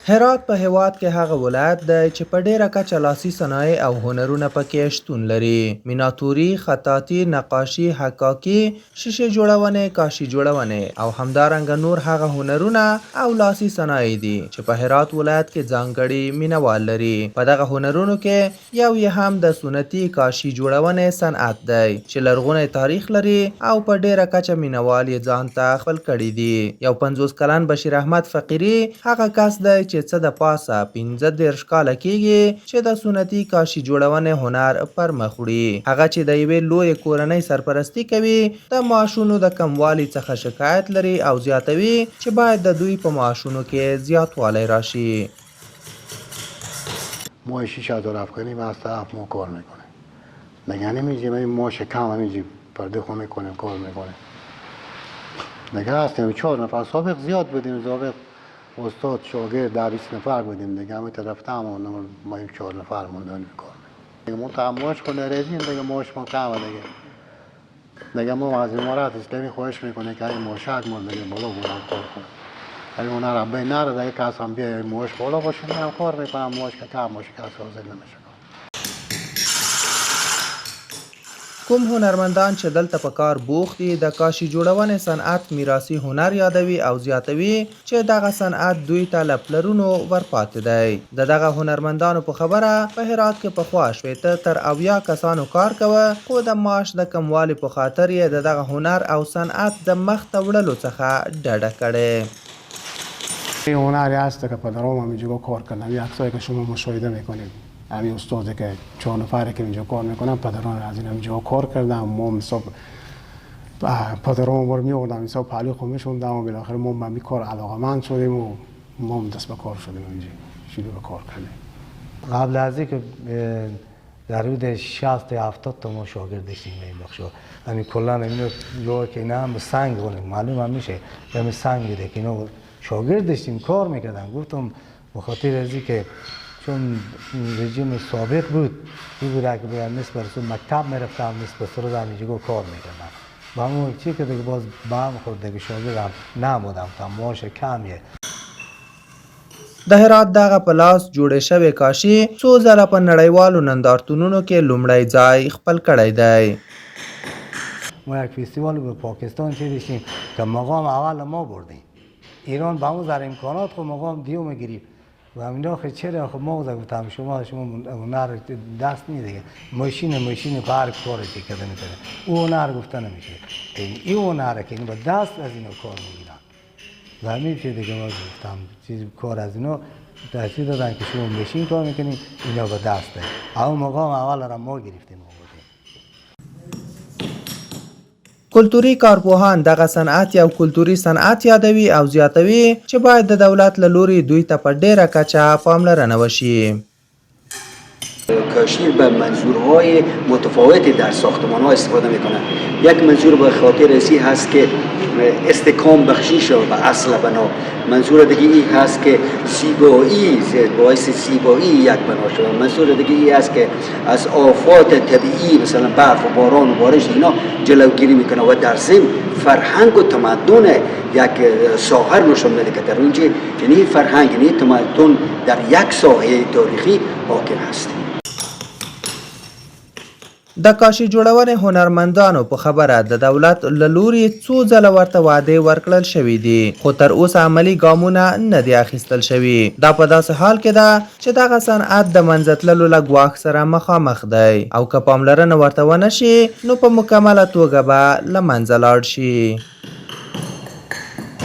هرات په هیواد کې هغه ولایت دی چې په ډیره کچه لاسي صنایع او هنرونه پکې شتون لري. میناتوري، خطاطي، نقاشي، حکاکي، شیشې جوړونې، کاشي جوړونې او همدارنګه نور هغه هنرونه او لاسي صنایع دي چې په هرات ولایت کې ځانګړي مینوال لري. په دغه هنرونو کې یو یې هم د سنتي کاشي جوړونې صنعت دی چې لرغونی تاریخ لري او په ډیره کچه مینوال یې ځان ته خپل کړي دي. یو 50 کلن بشیر احمد فقیري هغه کس دی چې څه د پاسه 15 کاله کېږي چې د سنتي کاشي جوړونې هنر پر مخ وړي. هغه چې د یوې لویې کورنۍ سرپرستی کوي، د معاشونو د کموالي څخه شکایت لري او زیاتوي چې باید د دوی په معاشونو کې زیاتوالی راشي. ماه 6000 افغانی مصرف ما کار میکنه. نگه نمیجیم این ماش کم همیجی پرده خونه میکنیم کار میکنه. نگه هستیم 4 نفر سابق زیاد بودیم، سابق استاد شاگرد 10-20 نفر بودیم دیگه. همین طرف تمام ما 4 نفر موندن کار دیگه. ما تماش کنه رزین دیگه ماش ما کمه دیگه ما از امارات اسلامی خواهش میکنه که این ماشک ما دیگه بالا بلند کار کنه. اگه اون ربه نره دیگه کس هم بیا ماش بالا باشه هم کار میکنم. ماش که کم ماش کس حاضر نمیشه. کوم هنرمندان چې دلته په کار بوخت دي د کاشي جوړونې صنعت میراثي هنر یادوي او زیاتوي چې دغه صنعت دوی ته له پلرونو ورپاتې دی. د دغه هنرمندانو په خبره په هرات کې پخوا شپېته تر 80 کسانو کار کوه، خو د معاش د کموالي په خاطر یې د دغه هنر او صنعت د مخته وړلو څخه ډډه کړې. این هنری هست که پدرام هم اینجا کار کردن. این عکسایی که شما مشاهده میکنید همین استادی که 4 نفره که اینجا کار میکنن پدران از این اینجا کار کردن. ما حساب پدران ما رو میوردن حساب پهلوی خود میشوندن و بالاخره ما به این کار علاقه‌مند شدیم و ما هم دست به کار شدیم اینجا شروع به کار کردیم. قبل از اینکه در حدود 60 تا 70 تا ما شاگرد داشتیم این بخشا. یعنی کلا اینو جایی که اینا هم به سنگ بودن معلوم هم میشه به سنگ بوده که اینا شاگرد داشتیم کار میکردن. گفتم به خاطر از اینکه چون رژیم سابق بود این بود که باید نصف برسو مکتب میرفتم نصف برسو رو همینجا کار میکردم و همون چی که دیگه باز به هم خورد دیگه شاگردم نمودم تا معاش کمیه. د هرات دغه په لاس جوړې شوې کاشي څو ځله په نړیوالو نندارتونونو کې لومړی ځای خپل کړی دی. ما یک فستیوال به پاکستان چه داشتیم که مقام اول ما بردیم. ایران به اون ذر امکانات خود مقام دیوم گرفت و همین آخه چرا خب ما گفتم شما هنر دست نیست دیگه ماشین پر کاری که میکنه او هنر گفته نمیشه. این هنره که این با دست از اینو کار میگیرن و همین چیز دیگه ما گفتم چیز کار از اینو تحصیل دادن که شما ماشین کار میکنین اینا با دسته. اون مقام اول را ما گرفتیم. کلتوري کارپوهان دغه صنعت یو کلتوري صنعت یادوي او زیاتوي چې باید د دولت له لوري دوی ته په ډیره کچه پاملرنه وشي. کاشی به منظورهای متفاوتی در ساختمان‌ها استفاده می‌کنند. یک منظور به خاطر ازی هست که استحکام بخشی شود به اصل بنا. منظور دیگه ای هست که زیبایی باعث زیبایی یک بنا شود. منظور دیگه ای هست که از آفات طبیعی مثلا برف و باران و بارش اینا جلوگیری میکنه و در ضمن فرهنگ و تمدن یک ساحر نشون میده که در اونجا یعنی فرهنگ یعنی تمدن در یک ساحه تاریخی حاکم هست. د کاشي جوړونې هنرمندانو په خبره د دولت له لوري څو ځله ورته وعدې ورکړل شوي دي، خو تر اوسه عملي ګامونه نه دي اخیستل شوي. دا په داسې حال کې ده چې دغه صنعت د منځه تللو له ګواښ سره مخامخ دی او که پاملرنه ورته ونه شي نو په مکمله توګه به له منځه لاړ شي.